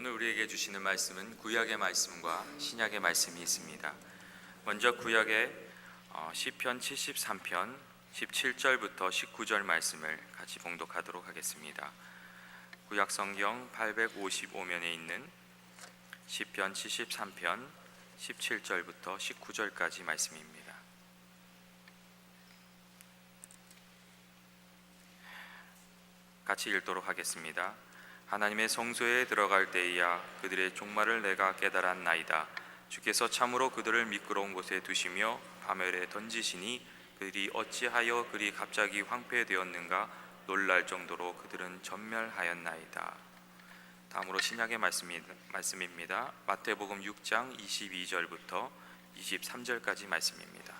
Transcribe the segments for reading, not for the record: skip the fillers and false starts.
오늘 우리에게 주시는 말씀은 구약의 말씀과 신약의 말씀이 있습니다. 먼저 구약의 시편 73편 17절부터 19절 말씀을 같이 봉독하도록 하겠습니다. 구약 성경 855면에 있는 시편 73편 17절부터 19절까지 말씀입니다. 같이 읽도록 하겠습니다. 하나님의 성소에 들어갈 때이야 그들의 종말을 내가 깨달았나이다. 주께서 참으로 그들을 미끄러운 곳에 두시며 파멸에 던지시니 그들이 어찌하여 그리 갑자기 황폐되었는가 놀랄 정도로 그들은 전멸하였나이다. 다음으로 신약의 말씀입니다. 마태복음 6장 22절부터 23절까지 말씀입니다.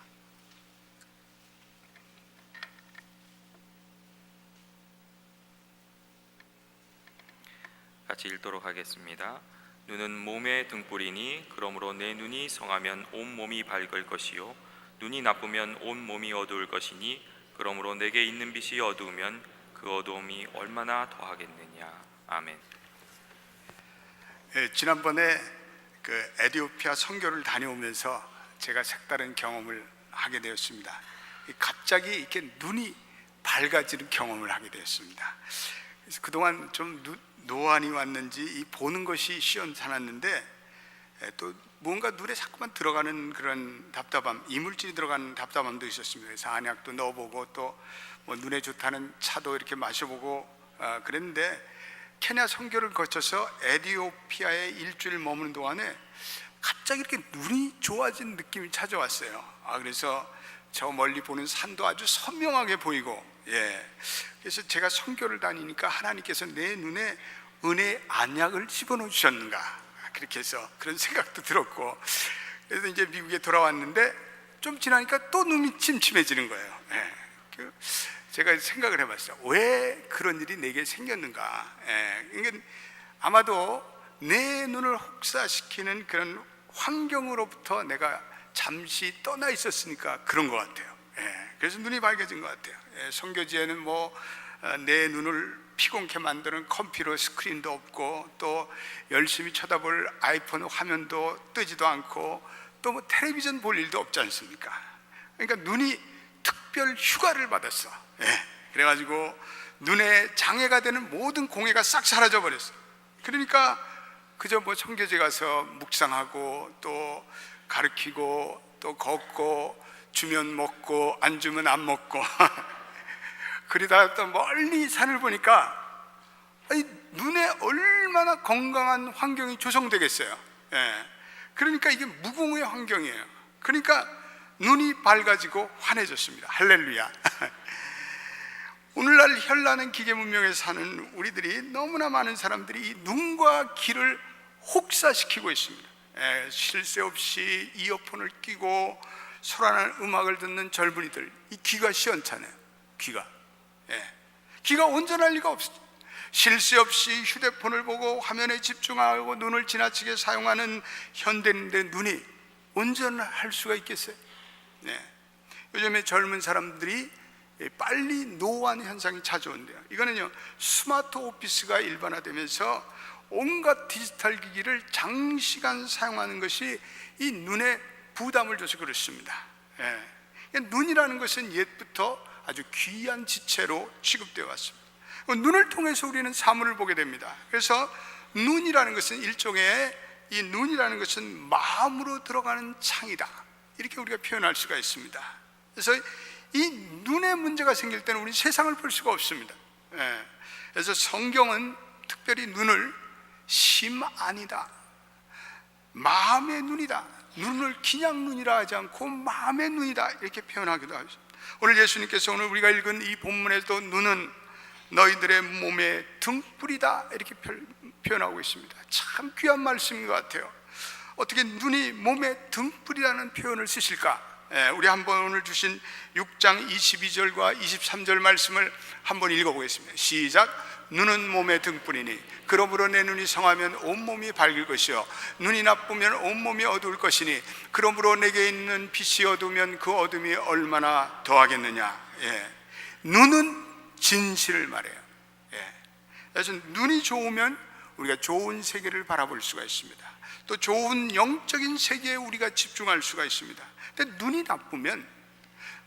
같이 읽도록 하겠습니다. 눈은 몸의 등불이니 그러므로 내 눈이 성하면 온 몸이 밝을 것이요 눈이 나쁘면 온 몸이 어두울 것이니 그러므로 내게 있는 빛이 어두우면 그 어두움이 얼마나 더하겠느냐. 아멘. 지난번에 그 에티오피아 선교를 다녀오면서 제가 색다른 경험을 하게 되었습니다. 갑자기 이렇게 눈이 밝아지는 경험을 하게 되었습니다. 그래서 그동안 좀 노안이 왔는지 이 보는 것이 시원찮았는데 또 뭔가 눈에 자꾸만 들어가는 그런 답답함, 이물질이 들어가는 답답함도 있었습니다. 그래서 안약도 넣어보고 또 뭐 눈에 좋다는 차도 이렇게 마셔보고 그랬는데 케냐 선교를 거쳐서 에티오피아에 일주일 머무는 동안에 갑자기 이렇게 눈이 좋아진 느낌이 찾아왔어요. 그래서 저 멀리 보는 산도 아주 선명하게 보이고, 그래서 제가 선교를 다니니까 하나님께서 내 눈에 은혜의 안약을 집어넣어 주셨는가, 그렇게 해서 그런 생각도 들었고, 그래서 이제 미국에 돌아왔는데 좀 지나니까 또 눈이 침침해지는 거예요. 제가 생각을 해봤어요. 왜 그런 일이 내게 생겼는가. 그러니까 아마도 내 눈을 혹사시키는 그런 환경으로부터 내가 잠시 떠나 있었으니까 그런 것 같아요. 그래서 눈이 밝아진 것 같아요. 선교지에는 뭐 내 눈을 피곤케 만드는 컴퓨터 스크린도 없고 또 열심히 쳐다볼 아이폰 화면도 뜨지도 않고 또 뭐 텔레비전 볼 일도 없지 않습니까? 그러니까 눈이 특별 휴가를 받았어. 그래가지고 눈에 장애가 되는 모든 공해가 싹 사라져 버렸어. 그러니까 그저 뭐 선교지 가서 묵상하고 또 가르치고 또 걷고 주면 먹고 안 주면 안 먹고 그러다가 또 멀리 산을 보니까 눈에 얼마나 건강한 환경이 조성되겠어요. 그러니까 이게 무궁의 환경이에요. 그러니까 눈이 밝아지고 환해졌습니다. 할렐루야. 오늘날 현란한 기계 문명에 사는 우리들이 너무나 많은 사람들이 이 눈과 귀를 혹사시키고 있습니다. 쉴 새 없이 이어폰을 끼고 소란한 음악을 듣는 젊은이들, 이 귀가 시원찮아요. 귀가 온전할 리가 없어요. 쉴 새 없이 휴대폰을 보고 화면에 집중하고 눈을 지나치게 사용하는 현대인들의 눈이 온전할 수가 있겠어요? 요즘에 젊은 사람들이 빨리 노안 현상이 찾아온대요. 이거는요, 스마트 오피스가 일반화되면서 온갖 디지털 기기를 장시간 사용하는 것이 이 눈에 부담을 줘서 그렇습니다. 눈이라는 것은 옛부터 아주 귀한 지체로 취급되어 왔습니다. 눈을 통해서 우리는 사물을 보게 됩니다. 그래서 눈이라는 것은 일종의, 이 눈이라는 것은 마음으로 들어가는 창이다, 이렇게 우리가 표현할 수가 있습니다. 그래서 이 눈에 문제가 생길 때는 우리 세상을 볼 수가 없습니다. 그래서 성경은 특별히 눈을 심안이다, 마음의 눈이다, 눈을 그냥 눈이라 하지 않고 마음의 눈이다, 이렇게 표현하기도 하죠. 오늘 예수님께서 오늘 우리가 읽은 이 본문에도 눈은 너희들의 몸의 등불이다, 이렇게 표현하고 있습니다. 참 귀한 말씀인 것 같아요. 어떻게 눈이 몸의 등불이라는 표현을 쓰실까? 우리 한번 오늘 주신 6장 22절과 23절 말씀을 한번 읽어보겠습니다. 시작. 눈은 몸의 등불이니 그러므로 내 눈이 성하면 온몸이 밝을 것이요 눈이 나쁘면 온몸이 어두울 것이니 그러므로 내게 있는 빛이 어두우면 그 어둠이 얼마나 더하겠느냐. 눈은 진실을 말해요. 그래서 눈이 좋으면 우리가 좋은 세계를 바라볼 수가 있습니다. 또 좋은 영적인 세계에 우리가 집중할 수가 있습니다. 근데 눈이 나쁘면,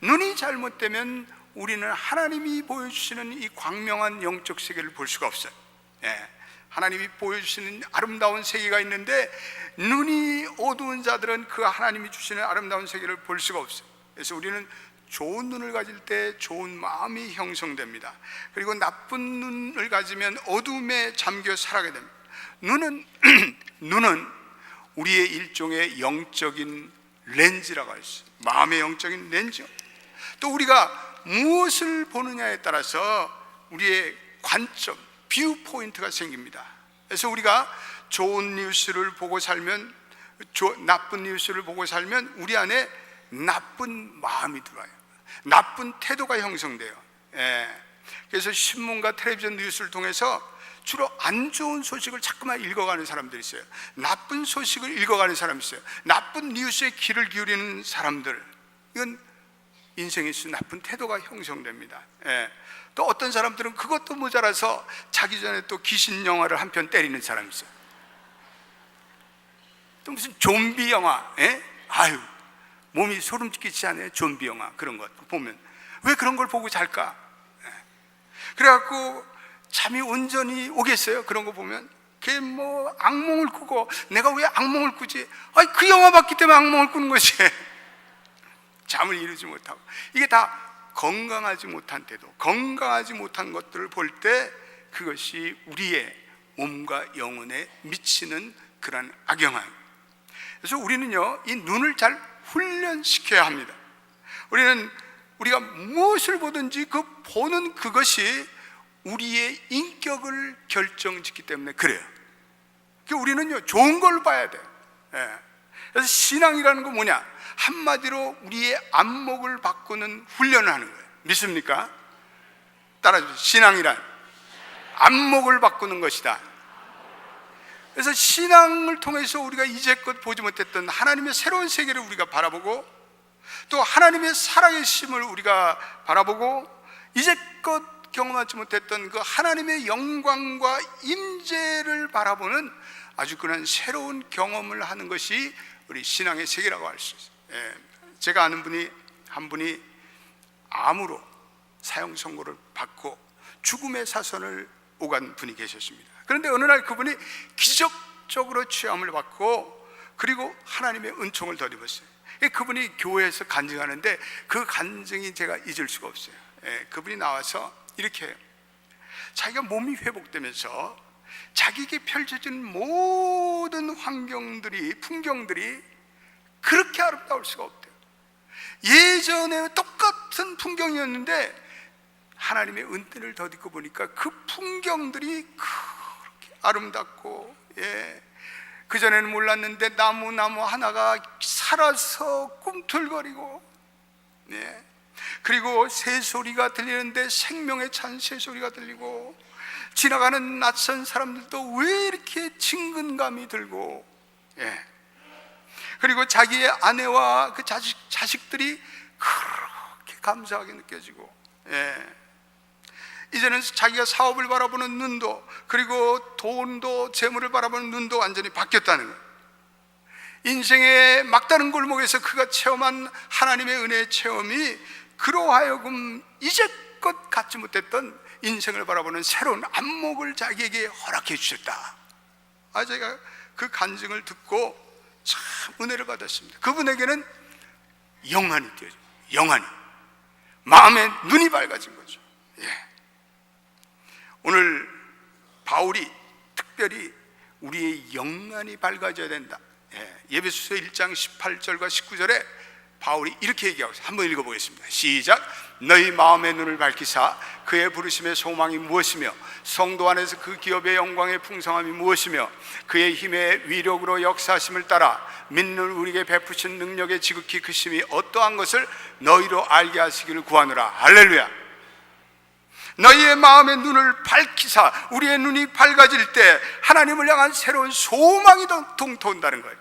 눈이 잘못되면 우리는 하나님이 보여주시는 이 광명한 영적 세계를 볼 수가 없어요. 하나님이 보여주시는 아름다운 세계가 있는데 눈이 어두운 자들은 그 하나님이 주시는 아름다운 세계를 볼 수가 없어요. 그래서 우리는 좋은 눈을 가질 때 좋은 마음이 형성됩니다. 그리고 나쁜 눈을 가지면 어둠에 잠겨 살아가게 됩니다. 눈은 우리의 일종의 영적인 렌즈라고 할 수 있어요. 마음의 영적인 렌즈. 또 우리가 무엇을 보느냐에 따라서 우리의 관점, 뷰 포인트가 생깁니다. 그래서 우리가 좋은 뉴스를 보고 살면, 나쁜 뉴스를 보고 살면 우리 안에 나쁜 마음이 들어와요. 나쁜 태도가 형성돼요. 그래서 신문과 텔레비전 뉴스를 통해서 주로 안 좋은 소식을 자꾸만 읽어가는 사람들이 있어요. 나쁜 소식을 읽어가는 사람이 있어요. 나쁜 뉴스에 귀를 기울이는 사람들, 이건 인생에서 나쁜 태도가 형성됩니다. 또 어떤 사람들은 그것도 모자라서 자기 전에 또 귀신 영화를 한 편 때리는 사람이 있어요. 또 무슨 좀비 영화, 아유, 몸이 소름 끼치지 않아요? 좀비 영화 그런 것 보면 왜 그런 걸 보고 잘까? 그래갖고 잠이 온전히 오겠어요? 그런 거 보면 걔 뭐 악몽을 꾸고, 내가 왜 악몽을 꾸지? 아니, 그 영화 봤기 때문에 악몽을 꾸는 것이 잠을 이루지 못하고. 이게 다 건강하지 못한 태도, 건강하지 못한 것들을 볼 때 그것이 우리의 몸과 영혼에 미치는 그런 악영향. 그래서 우리는요, 이 눈을 잘 훈련시켜야 합니다. 우리가 무엇을 보든지 그 보는 그것이 우리의 인격을 결정짓기 때문에 그래요. 우리는요, 좋은 걸 봐야 돼요. 그래서 신앙이라는 건 뭐냐? 한마디로 우리의 안목을 바꾸는 훈련을 하는 거예요. 믿습니까? 따라주세요. 신앙이란 안목을 바꾸는 것이다. 그래서 신앙을 통해서 우리가 이제껏 보지 못했던 하나님의 새로운 세계를 우리가 바라보고, 또 하나님의 살아계심을 우리가 바라보고, 이제껏 경험하지 못했던 그 하나님의 영광과 임재를 바라보는 아주 그런 새로운 경험을 하는 것이 우리 신앙의 세계라고 할 수 있어요. 제가 아는 한 분이 암으로 사형 선고를 받고 죽음의 사선을 오간 분이 계셨습니다. 그런데 어느 날 그분이 기적적으로 취함을 받고, 그리고 하나님의 은총을 덧입었어요. 그분이 교회에서 간증하는데 그 간증이 제가 잊을 수가 없어요. 그분이 나와서 이렇게 해요. 자기가 몸이 회복되면서 자기에게 펼쳐진 모든 풍경들이 그렇게 아름다울 수가 없대요. 예전에 똑같은 풍경이었는데 하나님의 은혜를 덧입고 보니까 그 풍경들이 그렇게 아름답고, 그전에는 몰랐는데 나무 하나가 살아서 꿈틀거리고, 그리고 새소리가 들리는데 생명에 찬 새소리가 들리고, 지나가는 낯선 사람들도 왜 이렇게 친근감이 들고, 그리고 자기의 아내와 그 자식들이 그렇게 감사하게 느껴지고, 이제는 자기가 사업을 바라보는 눈도, 그리고 돈도, 재물을 바라보는 눈도 완전히 바뀌었다는 거예요. 인생의 막다른 골목에서 그가 체험한 하나님의 은혜의 체험이 그로 하여금 이제껏 갖지 못했던 인생을 바라보는 새로운 안목을 자기에게 허락해 주셨다. 제가 그 간증을 듣고 참 은혜를 받았습니다. 그분에게는 영안이 뛰어져, 영안이, 마음의 눈이 밝아진 거죠. 오늘 바울이 특별히 우리의 영안이 밝아져야 된다. 예배소서 1장 18절과 19절에 바울이 이렇게 얘기하고 있어요. 한번 읽어보겠습니다. 시작. 너희 마음의 눈을 밝히사 그의 부르심의 소망이 무엇이며 성도 안에서 그 기업의 영광의 풍성함이 무엇이며 그의 힘의 위력으로 역사하심을 따라 믿는 우리에게 베푸신 능력의 지극히 크심이 어떠한 것을 너희로 알게 하시기를 구하노라. 할렐루야. 너희의 마음의 눈을 밝히사, 우리의 눈이 밝아질 때 하나님을 향한 새로운 소망이 동토온다는 거예요.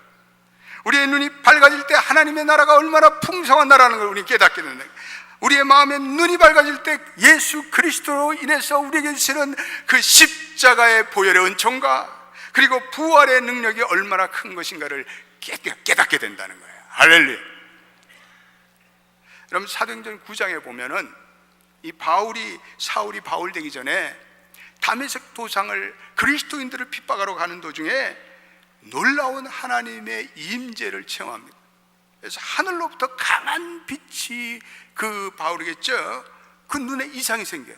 우리의 눈이 밝아질 때 하나님의 나라가 얼마나 풍성한 나라라는 걸 우리는 깨닫게 된다. 우리의 마음에 눈이 밝아질 때 예수 그리스도로 인해서 우리에게 주시는 그 십자가의 보혈의 은총과 그리고 부활의 능력이 얼마나 큰 것인가를 깨닫게 된다는 거예요. 할렐루야. 여러분, 사도행전 9장에 보면은 이 사울이 바울 되기 전에 다메섹 도상을 그리스도인들을 핍박하러 가는 도중에 놀라운 하나님의 임재를 체험합니다. 그래서 하늘로부터 강한 빛이 그 바울이겠죠. 그 눈에 이상이 생겨요.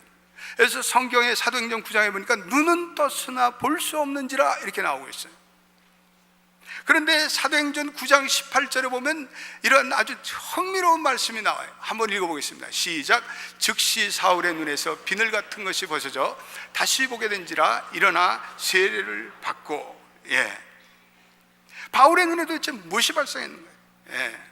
그래서 성경의 사도행전 9장에 보니까 눈은 떴으나 볼 수 없는지라 이렇게 나오고 있어요. 그런데 사도행전 9장 18절에 보면 이런 아주 흥미로운 말씀이 나와요. 한번 읽어보겠습니다. 시작. 즉시 사울의 눈에서 비늘 같은 것이 벗어져 다시 보게 된지라 일어나 세례를 받고. 바울의 눈에 도대체 무엇이 발생했는 거예요?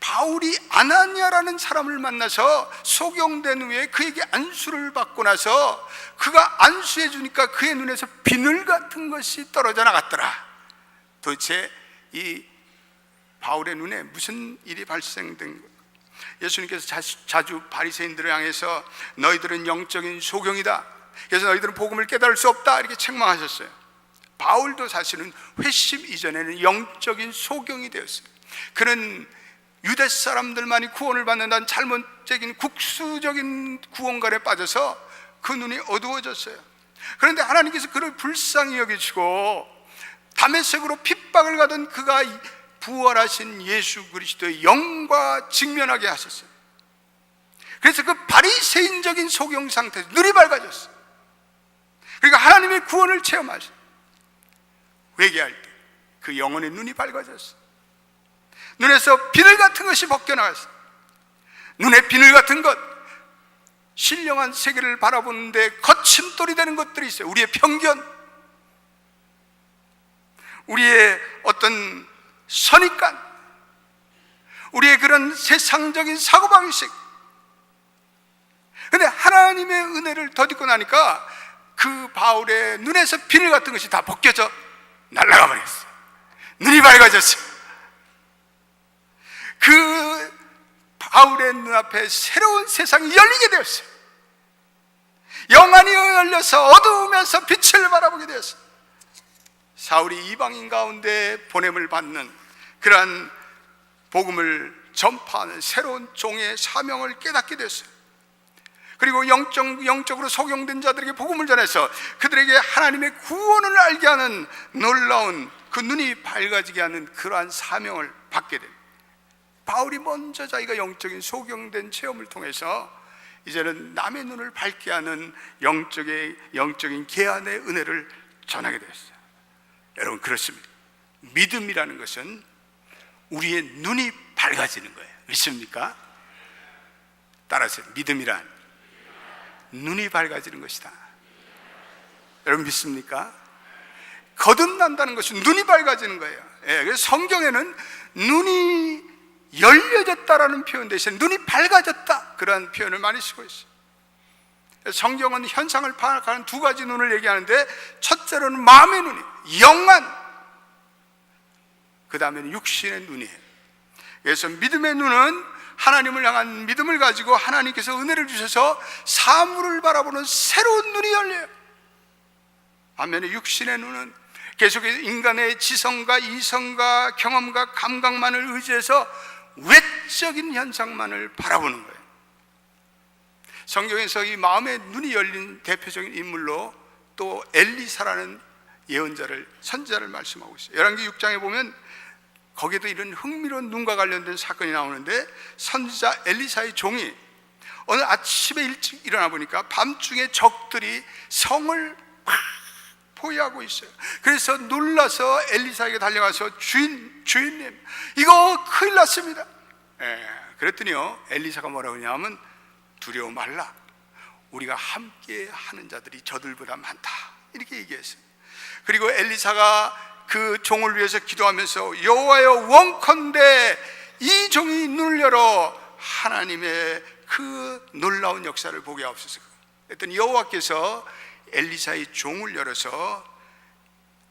바울이 아나니아라는 사람을 만나서 소경된 후에 그에게 안수를 받고 나서 그가 안수해 주니까 그의 눈에서 비늘 같은 것이 떨어져 나갔더라. 도대체 이 바울의 눈에 무슨 일이 발생된 것? 예수님께서 자주 바리새인들을 향해서 너희들은 영적인 소경이다, 그래서 너희들은 복음을 깨달을 수 없다, 이렇게 책망하셨어요. 바울도 사실은 회심 이전에는 영적인 소경이 되었어요. 그는 유대 사람들만이 구원을 받는다는 잘못적인 국수적인 구원관에 빠져서 그 눈이 어두워졌어요. 그런데 하나님께서 그를 불쌍히 여기시고 다메섹으로 핍박을 가던 그가 부활하신 예수 그리스도의 영과 직면하게 하셨어요. 그래서 그 바리새인적인 소경 상태에서 눈이 밝아졌어요. 그러니까 하나님의 구원을 체험하셨어요. 회개할 때 그 영혼의 눈이 밝아졌어요. 눈에서 비늘 같은 것이 벗겨나갔어요. 눈에 비늘 같은 것, 신령한 세계를 바라보는데 거침돌이 되는 것들이 있어요. 우리의 편견, 우리의 어떤 선입관, 우리의 그런 세상적인 사고방식. 그런데 하나님의 은혜를 덧입고 나니까 그 바울의 눈에서 비늘 같은 것이 다 벗겨져 날아가 버렸어요. 눈이 밝아졌어요. 그 바울의 눈앞에 새로운 세상이 열리게 되었어요. 영안이 열려서 어두우면서 빛을 바라보게 되었어요. 사울이 이방인 가운데 보냄을 받는 그러한 복음을 전파하는 새로운 종의 사명을 깨닫게 됐어요. 그리고 영적으로 소경된 자들에게 복음을 전해서 그들에게 하나님의 구원을 알게 하는 놀라운 그 눈이 밝아지게 하는 그러한 사명을 받게 됩니다. 바울이 먼저 자기가 영적인 소경된 체험을 통해서 이제는 남의 눈을 밝게 하는 영적인 계한의 은혜를 전하게 되었어요. 여러분, 그렇습니다. 믿음이라는 것은 우리의 눈이 밝아지는 거예요. 믿습니까? 따라서 믿음이란 눈이 밝아지는 것이다. 여러분, 믿습니까? 거듭난다는 것은 눈이 밝아지는 거예요. 그래서 성경에는 눈이 열려졌다라는 표현 대신에 눈이 밝아졌다, 그런 표현을 많이 쓰고 있어요. 성경은 현상을 파악하는 두 가지 눈을 얘기하는데, 첫째로는 마음의 눈이, 영안, 그 다음에는 육신의 눈이에요. 그래서 믿음의 눈은 하나님을 향한 믿음을 가지고 하나님께서 은혜를 주셔서 사물을 바라보는 새로운 눈이 열려요. 반면에 육신의 눈은 계속해서 인간의 지성과 이성과 경험과 감각만을 의지해서 외적인 현상만을 바라보는 거예요. 성경에서 이 마음의 눈이 열린 대표적인 인물로 또 엘리사라는 예언자를, 선지자를 말씀하고 있어요. 열왕기 6장에 보면 거기에도 이런 흥미로운 눈과 관련된 사건이 나오는데, 선지자 엘리사의 종이 어느 아침에 일찍 일어나 보니까 밤중에 적들이 성을 막 포위하고 있어요. 그래서 놀라서 엘리사에게 달려가서 주인님, 이거 큰일 났습니다. 그랬더니요, 엘리사가 뭐라고 하냐면, 두려워 말라, 우리가 함께 하는 자들이 저들보다 많다, 이렇게 얘기했어요. 그리고 엘리사가 그 종을 위해서 기도하면서 여호와여, 원컨대 이 종이 눈을 열어 하나님의 그 놀라운 역사를 보게 하옵소서. 그랬더니 여호와께서 엘리사의 종을 열어서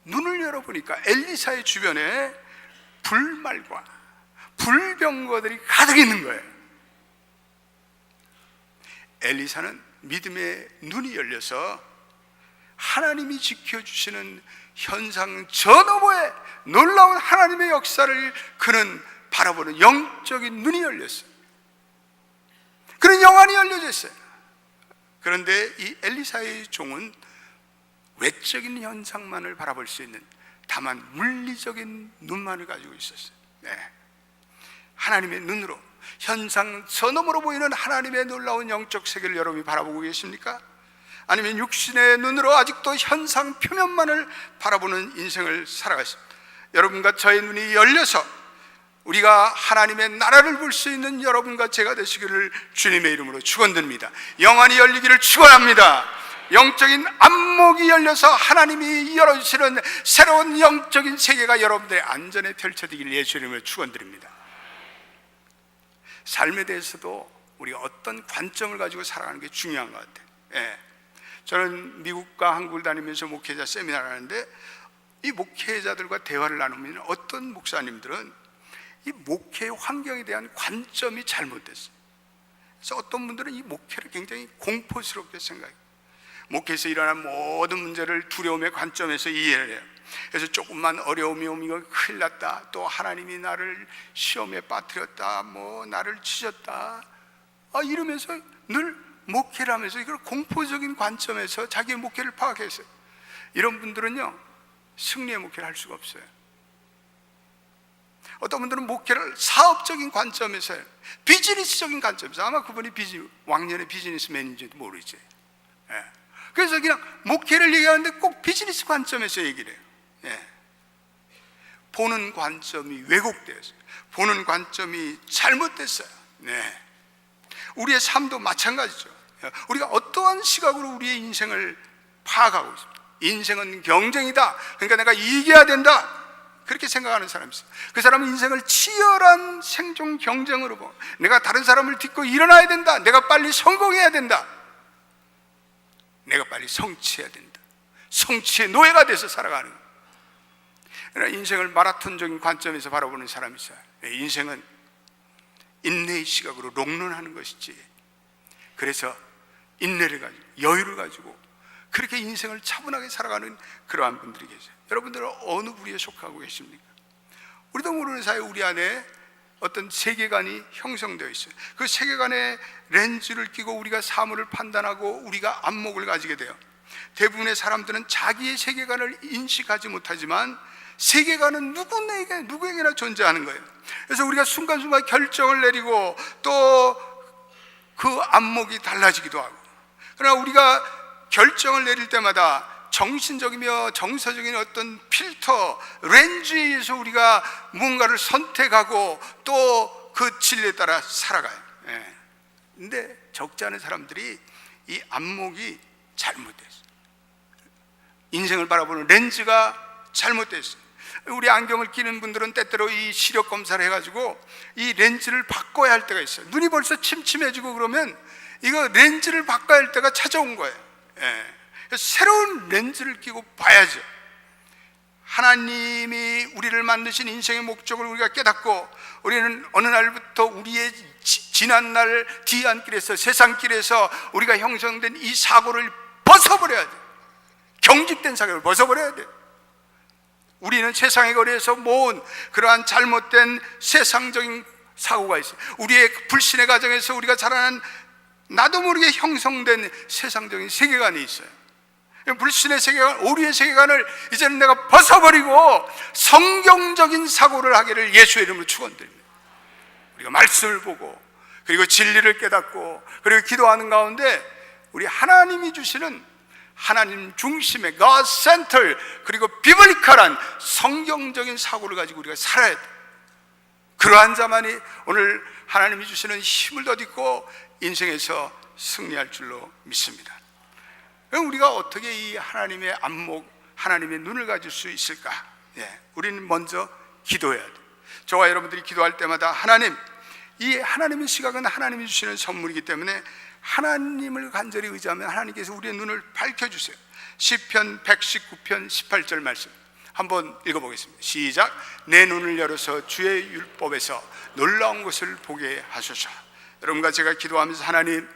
눈을 열어보니까 엘리사의 주변에 불말과 불병거들이 가득 있는 거예요. 엘리사는 믿음의 눈이 열려서 하나님이 지켜주시는 현상 저 너머에 놀라운 하나님의 역사를 그는 바라보는 영적인 눈이 열렸어요. 그는 영안이 열려져 있어요. 그런데 이 엘리사의 종은 외적인 현상만을 바라볼 수 있는, 다만 물리적인 눈만을 가지고 있었어요. 하나님의 눈으로, 현상 저 너머로 보이는 하나님의 놀라운 영적 세계를 여러분이 바라보고 계십니까? 아니면 육신의 눈으로 아직도 현상 표면만을 바라보는 인생을 살아가십니까? 여러분과 저의 눈이 열려서 우리가 하나님의 나라를 볼 수 있는 여러분과 제가 되시기를 주님의 이름으로 축원드립니다. 영안이 열리기를 축원합니다. 영적인 안목이 열려서 하나님이 열어주시는 새로운 영적인 세계가 여러분들의 안전에 펼쳐지기를 예수 이름으로 축원드립니다. 삶에 대해서도 우리가 어떤 관점을 가지고 살아가는 게 중요한 것 같아요. 저는 미국과 한국을 다니면서 목회자 세미나를 하는데, 이 목회자들과 대화를 나누면 어떤 목사님들은 이 목회의 환경에 대한 관점이 잘못됐어요. 그래서 어떤 분들은 이 목회를 굉장히 공포스럽게 생각해요. 목회에서 일어난 모든 문제를 두려움의 관점에서 이해를 해요. 그래서 조금만 어려움이 오면 큰일 났다, 또 하나님이 나를 시험에 빠뜨렸다, 뭐 나를 치셨다, 이러면서 늘 목회를 하면서 이걸 공포적인 관점에서 자기의 목회를 파악했어요. 이런 분들은요, 승리의 목회를 할 수가 없어요. 어떤 분들은 목회를 사업적인 관점에서 해요. 비즈니스적인 관점에서. 아마 그분이 왕년의 비즈니스맨인지도 모르지. 그래서 그냥 목회를 얘기하는데 꼭 비즈니스 관점에서 얘기를 해요. 보는 관점이 왜곡되었어요. 보는 관점이 잘못됐어요. 우리의 삶도 마찬가지죠. 우리가 어떠한 시각으로 우리의 인생을 파악하고 있습니다. 인생은 경쟁이다, 그러니까 내가 이겨야 된다, 그렇게 생각하는 사람이 있어요. 그 사람은 인생을 치열한 생존 경쟁으로 보고, 내가 다른 사람을 딛고 일어나야 된다, 내가 빨리 성공해야 된다, 내가 빨리 성취해야 된다, 성취의 노예가 돼서 살아가는 거예요. 그러나 인생을 마라톤적인 관점에서 바라보는 사람이 있어요. 인생은 인내의 시각으로 롱런하는 것이지, 그래서 인내를 가지고 여유를 가지고 그렇게 인생을 차분하게 살아가는 그러한 분들이 계세요. 여러분들은 어느 부류에 속하고 계십니까? 우리도 모르는 사이에 우리 안에 어떤 세계관이 형성되어 있어요. 그 세계관의 렌즈를 끼고 우리가 사물을 판단하고 우리가 안목을 가지게 돼요. 대부분의 사람들은 자기의 세계관을 인식하지 못하지만 세계관은 누구에게나 존재하는 거예요. 그래서 우리가 순간순간 결정을 내리고 또 그 안목이 달라지기도 하고, 그러나 우리가 결정을 내릴 때마다 정신적이며 정서적인 어떤 필터, 렌즈에 의해서 우리가 무언가를 선택하고 또 그 진리에 따라 살아가요. 근데 적지 않은 사람들이 이 안목이 잘못됐어요. 인생을 바라보는 렌즈가 잘못됐어요. 우리 안경을 끼는 분들은 때때로 이 시력 검사를 해가지고 이 렌즈를 바꿔야 할 때가 있어요. 눈이 벌써 침침해지고 그러면 이거 렌즈를 바꿔야 할 때가 찾아온 거예요. 새로운 렌즈를 끼고 봐야죠. 하나님이 우리를 만드신 인생의 목적을 우리가 깨닫고, 우리는 어느 날부터 우리의 지난날 뒤안길에서, 세상길에서 우리가 형성된 이 사고를 벗어버려야 돼요. 경직된 사고를 벗어버려야 돼요. 우리는 세상의 거리에서 모은 그러한 잘못된 세상적인 사고가 있어요. 우리의 불신의 가정에서 우리가 자라난 나도 모르게 형성된 세상적인 세계관이 있어요. 불신의 세계관, 오류의 세계관을 이제는 내가 벗어버리고 성경적인 사고를 하기를 예수의 이름으로 축원드립니다. 우리가 말씀을 보고 그리고 진리를 깨닫고 그리고 기도하는 가운데 우리 하나님이 주시는 하나님 중심의 God Center, 그리고 비블리컬한 성경적인 사고를 가지고 우리가 살아야 돼. 그러한 자만이 오늘 하나님이 주시는 힘을 덧입고 인생에서 승리할 줄로 믿습니다. 그럼 우리가 어떻게 이 하나님의 안목, 하나님의 눈을 가질 수 있을까? 우리는 먼저 기도해야 돼. 저와 여러분들이 기도할 때마다 하나님, 이 하나님의 시각은 하나님이 주시는 선물이기 때문에 하나님을 간절히 의지하면 하나님께서 우리의 눈을 밝혀주세요. 시편 119편 18절 말씀 한번 읽어보겠습니다. 시작. 내 눈을 열어서 주의 율법에서 놀라운 것을 보게 하소서. 여러분과 제가 기도하면서 하나님,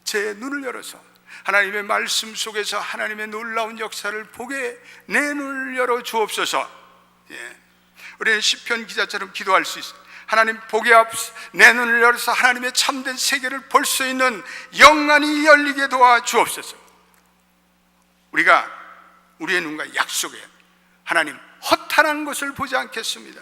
제 눈을 열어서 하나님의 말씀 속에서 하나님의 놀라운 역사를 보게 내 눈을 열어 주옵소서. 우리는 시편 기자처럼 기도할 수 있어요. 하나님 보게 하옵소서. 내 눈을 열어서 하나님의 참된 세계를 볼 수 있는 영안이 열리게 도와 주옵소서. 우리가 우리의 눈과 약속해 하나님 허탄한 것을 보지 않겠습니다.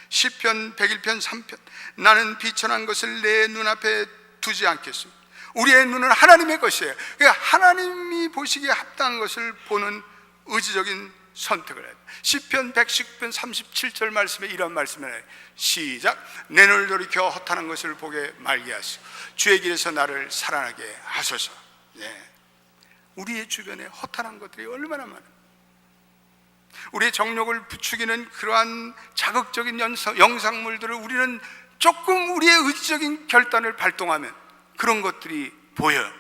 시편 101편 3편 나는 비천한 것을 내 눈앞에 두지 않겠습니다. 우리의 눈은 하나님의 것이에요. 그러니까 하나님이 보시기에 합당한 것을 보는 의지적인 선택을 해요. 시편 119편 37절 말씀에 이런 말씀을 해요. 시작. 내 눈을 돌이켜 허탄한 것을 보게 말게 하시고 주의 길에서 나를 살아나게 하소서. 우리의 주변에 허탄한 것들이 얼마나 많아요. 우리의 정욕을 부추기는 그러한 자극적인 영상물들을 우리는 조금 우리의 의지적인 결단을 발동하면 그런 것들이 보여요.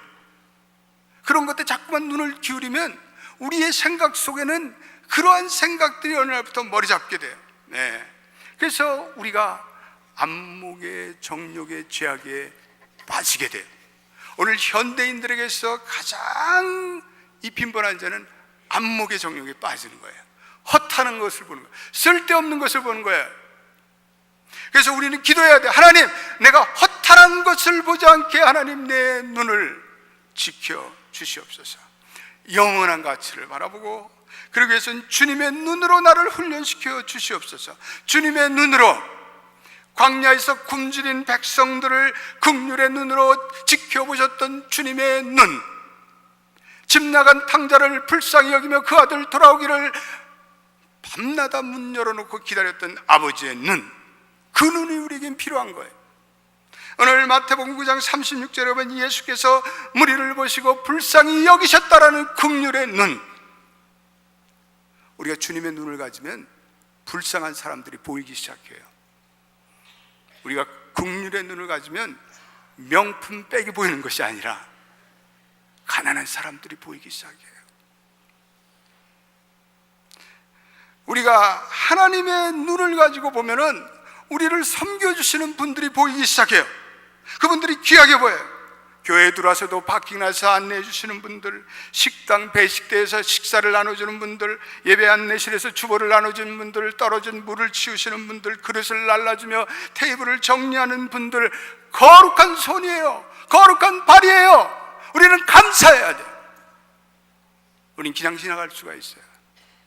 그런 것들 자꾸만 눈을 기울이면 우리의 생각 속에는 그러한 생각들이 어느 날부터 머리 잡게 돼요. 그래서 우리가 안목의 정욕의 죄악에 빠지게 돼요. 오늘 현대인들에게서 가장 이 빈번한 죄는 안목의 정욕에 빠지는 거예요. 허탄한 것을 보는 거예요. 쓸데없는 것을 보는 거예요. 그래서 우리는 기도해야 돼요. 하나님, 내가 허탄한 것을 보지 않게 하나님 내 눈을 지켜 주시옵소서. 영원한 가치를 바라보고, 그러기 위해서는 주님의 눈으로 나를 훈련시켜 주시옵소서. 주님의 눈으로 광야에서 굶주린 백성들을 긍휼의 눈으로 지켜보셨던 주님의 눈, 집 나간 탕자를 불쌍히 여기며 그 아들 돌아오기를 밤마다 문 열어놓고 기다렸던 아버지의 눈, 그 눈이 우리에겐 필요한 거예요. 오늘 마태복음 9장 36절에 보면 예수께서 무리를 보시고 불쌍히 여기셨다라는 긍휼의 눈, 우리가 주님의 눈을 가지면 불쌍한 사람들이 보이기 시작해요. 우리가 긍휼의 눈을 가지면 명품 백이 보이는 것이 아니라 가난한 사람들이 보이기 시작해요. 우리가 하나님의 눈을 가지고 보면은 우리를 섬겨주시는 분들이 보이기 시작해요. 그분들이 귀하게 보여요. 교회에 들어와서도 파킹나서 안내해 주시는 분들, 식당 배식대에서 식사를 나눠주는 분들, 예배 안내실에서 주보를 나눠주는 분들, 떨어진 물을 치우시는 분들, 그릇을 날라주며 테이블을 정리하는 분들, 거룩한 손이에요. 거룩한 발이에요. 우리는 감사해야 돼요. 우린 그냥 지나갈 수가 있어요.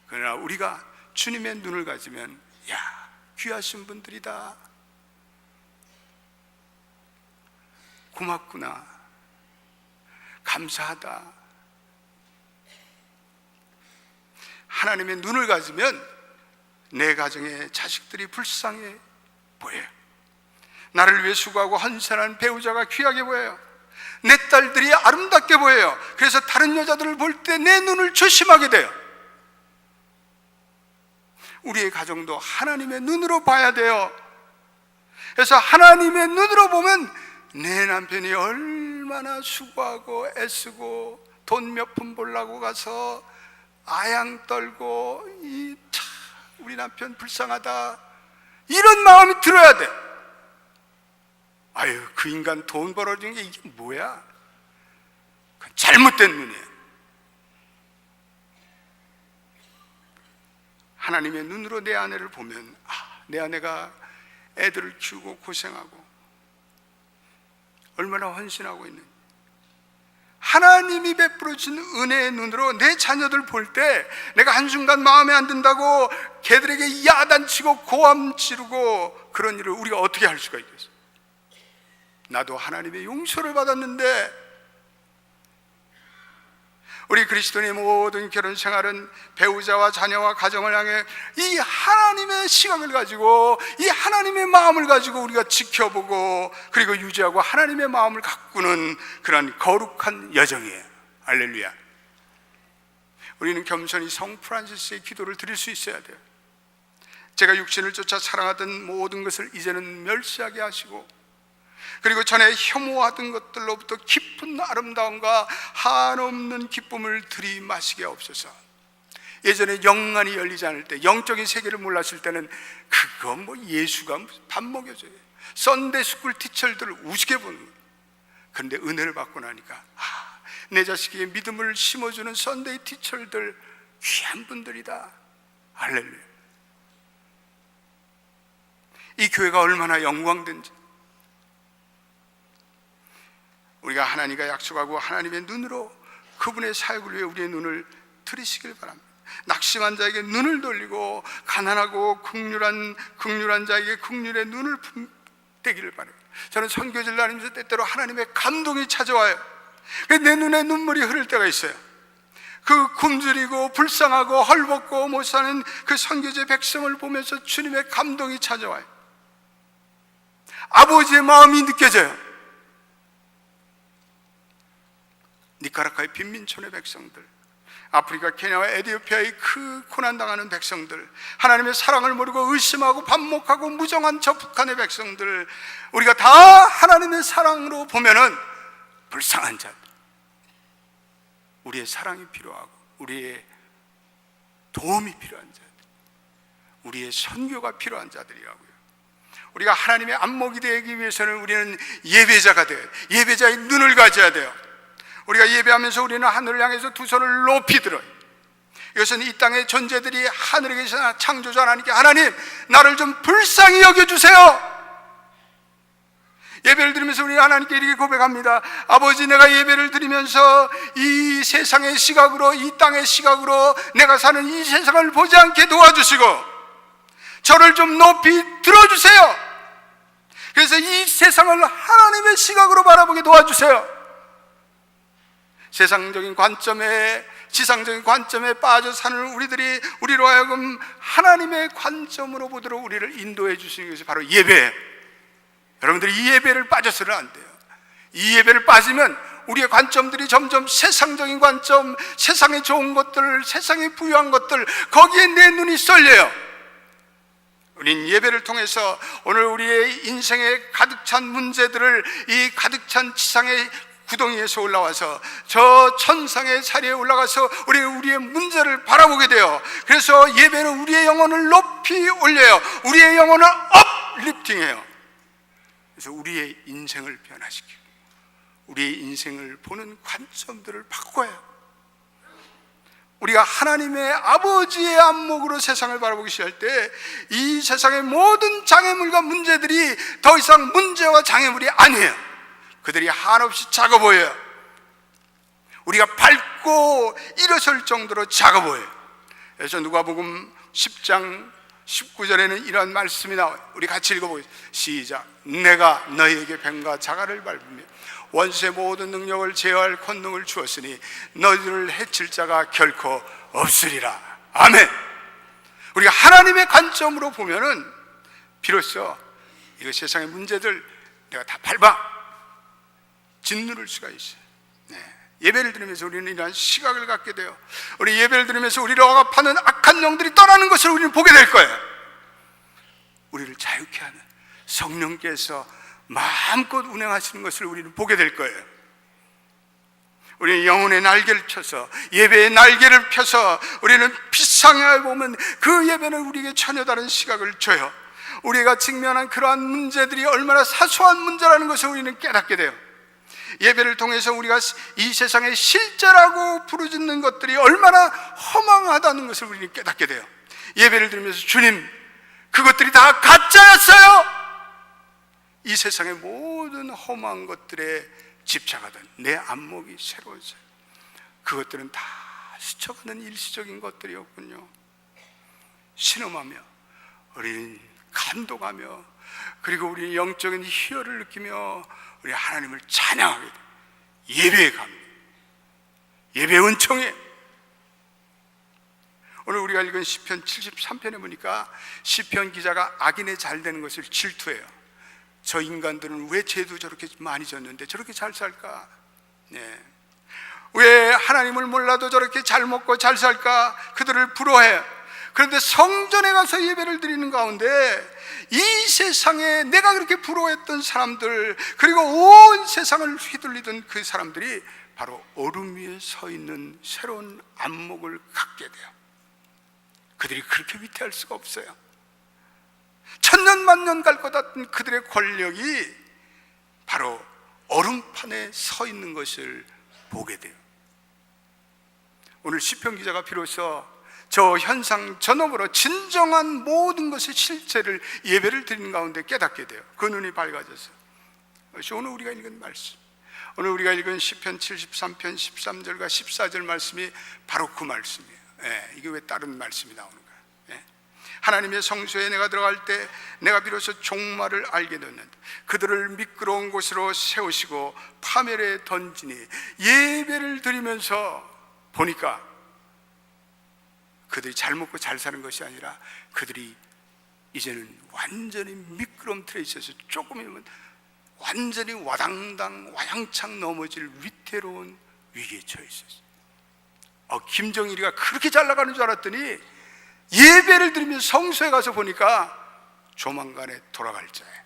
그러나 우리가 주님의 눈을 가지면, 야, 귀하신 분들이다, 고맙구나, 감사하다. 하나님의 눈을 가지면 내 가정의 자식들이 불쌍해 보여요. 나를 위해 수고하고 헌신하는 배우자가 귀하게 보여요. 내 딸들이 아름답게 보여요. 그래서 다른 여자들을 볼 때 내 눈을 조심하게 돼요. 우리의 가정도 하나님의 눈으로 봐야 돼요. 그래서 하나님의 눈으로 보면 내 남편이 얼마나 수고하고 애쓰고 돈 몇 푼 벌라고 가서 아양 떨고 우리 남편 불쌍하다, 이런 마음이 들어야 돼. 아유, 그 인간 돈 벌어준 게 이게 뭐야? 그건 잘못된 눈이에요. 하나님의 눈으로 내 아내를 보면, 내 아내가 애들을 키우고 고생하고 얼마나 헌신하고 있는, 하나님이 베풀어 준 은혜의 눈으로 내 자녀들 볼 때 내가 한순간 마음에 안 든다고 걔들에게 야단치고 고함 지르고 그런 일을 우리가 어떻게 할 수가 있겠어요? 나도 하나님의 용서를 받았는데. 우리 그리스도인의 모든 결혼 생활은 배우자와 자녀와 가정을 향해 이 하나님의 시각을 가지고, 이 하나님의 마음을 가지고 우리가 지켜보고 그리고 유지하고 하나님의 마음을 가꾸는 그런 거룩한 여정이에요. 할렐루야. 우리는 겸손히 성 프란시스의 기도를 드릴 수 있어야 돼요. 제가 육신을 쫓아 사랑하던 모든 것을 이제는 멸시하게 하시고, 그리고 전에 혐오하던 것들로부터 깊은 아름다움과 한없는 기쁨을 들이마시게 하옵소서. 예전에 영안이 열리지 않을 때, 영적인 세계를 몰랐을 때는 그거 예수가 밥 먹여줘요, 썬데이 스쿨 티처들을 우습게 보는 거예요. 그런데 은혜를 받고 나니까 내 자식에게 믿음을 심어주는 썬데이 티처들 귀한 분들이다. 할렐루야. 이 교회가 얼마나 영광된지, 우리가 하나님과 약속하고 하나님의 눈으로 그분의 사역을 위해 우리의 눈을 들이시길 바랍니다. 낙심한 자에게 눈을 돌리고 가난하고 긍휼한 자에게 긍휼의 눈을 떼기를 바랍니다. 저는 선교지를 다니면서 때때로 하나님의 감동이 찾아와요. 내 눈에 눈물이 흐를 때가 있어요. 그 굶주리고 불쌍하고 헐벗고 못 사는 그 선교지 백성을 보면서 주님의 감동이 찾아와요. 아버지의 마음이 느껴져요. 니카라과의 빈민촌의 백성들, 아프리카 케냐와 에티오피아의 그 고난당하는 백성들, 하나님의 사랑을 모르고 의심하고 반목하고 무정한 저 북한의 백성들, 우리가 다 하나님의 사랑으로 보면은 불쌍한 자들, 우리의 사랑이 필요하고 우리의 도움이 필요한 자들, 우리의 선교가 필요한 자들이라고요. 우리가 하나님의 안목이 되기 위해서는 우리는 예배자가 돼요. 예배자의 눈을 가져야 돼요. 우리가 예배하면서 우리는 하늘을 향해서 두 손을 높이 들어요. 이것은 이 땅의 존재들이 하늘에 계신 창조자 하나님께, 하나님 나를 좀 불쌍히 여겨주세요. 예배를 드리면서 우리 하나님께 이렇게 고백합니다. 아버지, 내가 예배를 드리면서 이 세상의 시각으로, 이 땅의 시각으로 내가 사는 이 세상을 보지 않게 도와주시고 저를 좀 높이 들어주세요. 그래서 이 세상을 하나님의 시각으로 바라보게 도와주세요. 세상적인 관점에, 지상적인 관점에 빠져 사는 우리로 하여금 하나님의 관점으로 보도록 우리를 인도해 주시는 것이 바로 예배예요. 여러분들이 이 예배를 빠져서는 안 돼요. 이 예배를 빠지면 우리의 관점들이 점점 세상적인 관점, 세상에 좋은 것들, 세상에 부유한 것들, 거기에 내 눈이 쏠려요. 우린 예배를 통해서 오늘 우리의 인생에 가득 찬 문제들을 이 가득 찬 지상의 구덩이에서 올라와서 저 천상의 자리에 올라가서 우리의 문제를 바라보게 돼요. 그래서 예배는 우리의 영혼을 높이 올려요. 우리의 영혼을 업리프팅해요. 그래서 우리의 인생을 변화시키고 우리의 인생을 보는 관점들을 바꿔요. 우리가 하나님의 아버지의 안목으로 세상을 바라보기 시작할 때 이 세상의 모든 장애물과 문제들이 더 이상 문제와 장애물이 아니에요. 그들이 한없이 작아 보여요. 우리가 밟고 일어설 정도로 작아 보여요. 그래서 누가복음 10장 19절에는 이런 말씀이 나와요. 우리 같이 읽어보겠습니다. 시작. 내가 너희에게 뱀과 자갈을 밟으며 원수의 모든 능력을 제어할 권능을 주었으니 너희를 해칠 자가 결코 없으리라. 아멘. 우리가 하나님의 관점으로 보면은 비로소 이거 세상의 문제들 내가 다 밟아 짓누를 수가 있어요. 예배를 드리면서 우리는 이러한 시각을 갖게 돼요. 우리 예배를 드리면서 우리를 억압하는 악한 영들이 떠나는 것을 우리는 보게 될 거예요. 우리를 자유케 하는 성령께서 마음껏 운행하시는 것을 우리는 보게 될 거예요. 우리는 영혼의 날개를 펴서, 예배의 날개를 펴서 우리는 비상하게 보면 그 예배는 우리에게 전혀 다른 시각을 줘요. 우리가 직면한 그러한 문제들이 얼마나 사소한 문제라는 것을 우리는 깨닫게 돼요. 예배를 통해서 우리가 이 세상에 실제라고 부르짖는 것들이 얼마나 허망하다는 것을 우리는 깨닫게 돼요. 예배를 드리면서 주님, 그것들이 다 가짜였어요. 이 세상의 모든 험한 것들에 집착하던 내 안목이 새로워져요. 그것들은 다 스쳐가는 일시적인 것들이었군요. 신음하며 우리는 감동하며 그리고 우리 영적인 희열을 느끼며 우리 하나님을 찬양하게 돼요. 예배에 갑니다. 예배 은총에. 오늘 우리가 읽은 시편 73편에 보니까 시편 기자가 악인의 잘 되는 것을 질투해요. 저 인간들은 왜 죄도 저렇게 많이 졌는데 저렇게 잘 살까? 왜 하나님을 몰라도 저렇게 잘 먹고 잘 살까? 그들을 부러워해요. 그런데 성전에 가서 예배를 드리는 가운데 이 세상에 내가 그렇게 부러워했던 사람들, 그리고 온 세상을 휘둘리던 그 사람들이 바로 얼음 위에 서 있는 새로운 안목을 갖게 돼요. 그들이 그렇게 위태할 수가 없어요. 천년 만년 갈 것 같은 그들의 권력이 바로 얼음판에 서 있는 것을 보게 돼요. 오늘 시편 기자가 비로소 저 현상 전업으로 진정한 모든 것의 실체를 예배를 드리는 가운데 깨닫게 돼요. 그 눈이 밝아져서. 그것이 오늘 우리가 읽은 말씀, 오늘 우리가 읽은 시편 73편 13절과 14절 말씀이 바로 그 말씀이에요. 이게 왜 다른 말씀이 나오는가? 하나님의 성소에 내가 들어갈 때 내가 비로소 종말을 알게 되었는데 그들을 미끄러운 곳으로 세우시고 파멸에 던지니, 예배를 드리면서 보니까 그들이 잘 먹고 잘 사는 것이 아니라 그들이 이제는 완전히 미끄럼 틀에 있어서 조금이면 완전히 와당당 와양창 넘어질 위태로운 위기에 처해 있었어요. 김정일이가 그렇게 잘 나가는 줄 알았더니 예배를 드리면 성소에 가서 보니까 조만간에 돌아갈 자예요.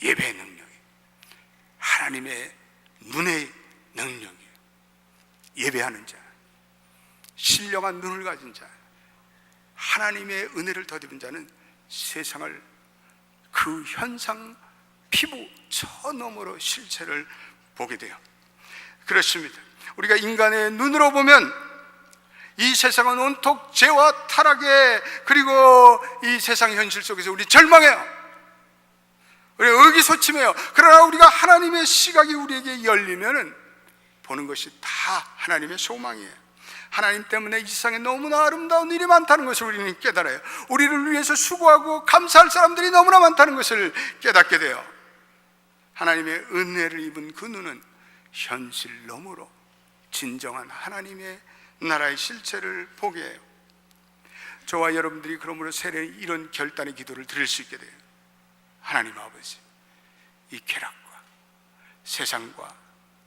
예배의 능력이 하나님의 눈의 능력이에요. 예배하는 자, 신령한 눈을 가진 자, 하나님의 은혜를 덧입은 자는 세상을 그 현상 피부 저 너머로 실체를 보게 돼요. 그렇습니다. 우리가 인간의 눈으로 보면 이 세상은 온통 죄와 타락에, 그리고 이 세상 현실 속에서 우리 절망해요. 우리 의기소침해요. 그러나 우리가 하나님의 시각이 우리에게 열리면 보는 것이 다 하나님의 소망이에요. 하나님 때문에 이 세상에 너무나 아름다운 일이 많다는 것을 우리는 깨달아요. 우리를 위해서 수고하고 감사할 사람들이 너무나 많다는 것을 깨닫게 돼요. 하나님의 은혜를 입은 그 눈은 현실 너머로 진정한 하나님의 나라의 실체를 보게 해요. 저와 여러분들이 그러므로 세례 이런 결단의 기도를 드릴 수 있게 돼요. 하나님 아버지, 이 쾌락과 세상과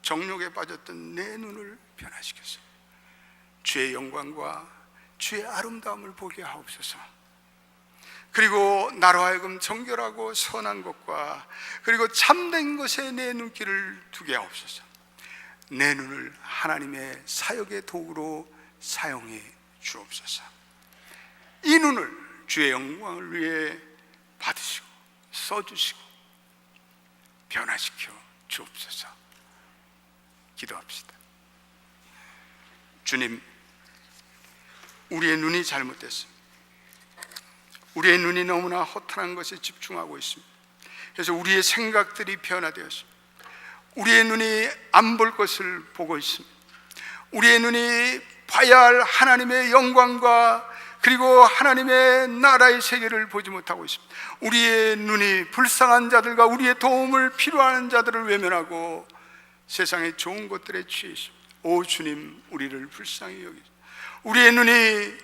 정욕에 빠졌던 내 눈을 변화시켜서 주의 영광과 주의 아름다움을 보게 하옵소서. 그리고 나로 하여금 정결하고 선한 것과 그리고 참된 것에 내 눈길을 두게 하옵소서. 내 눈을 하나님의 사역의 도구로 사용해 주옵소서. 이 눈을 주의 영광을 위해 받으시고 써주시고 변화시켜 주옵소서. 기도합시다. 주님, 우리의 눈이 잘못됐습니다. 우리의 눈이 너무나 허탄한 것에 집중하고 있습니다. 그래서 우리의 생각들이 변화되었습니다. 우리의 눈이 안 볼 것을 보고 있습니다. 우리의 눈이 봐야 할 하나님의 영광과 그리고 하나님의 나라의 세계를 보지 못하고 있습니다. 우리의 눈이 불쌍한 자들과 우리의 도움을 필요한 자들을 외면하고 세상의 좋은 것들에 취해 있습니다. 오 주님, 우리를 불쌍히 여기시고 우리의 눈이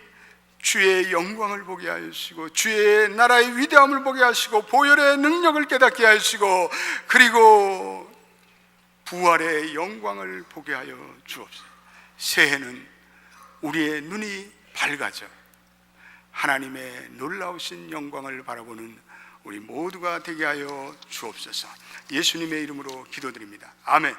주의 영광을 보게 하시고 주의 나라의 위대함을 보게 하시고 보혈의 능력을 깨닫게 하시고 그리고 부활의 영광을 보게 하여 주옵소서. 새해는 우리의 눈이 밝아져 하나님의 놀라우신 영광을 바라보는 우리 모두가 되게 하여 주옵소서. 예수님의 이름으로 기도드립니다. 아멘.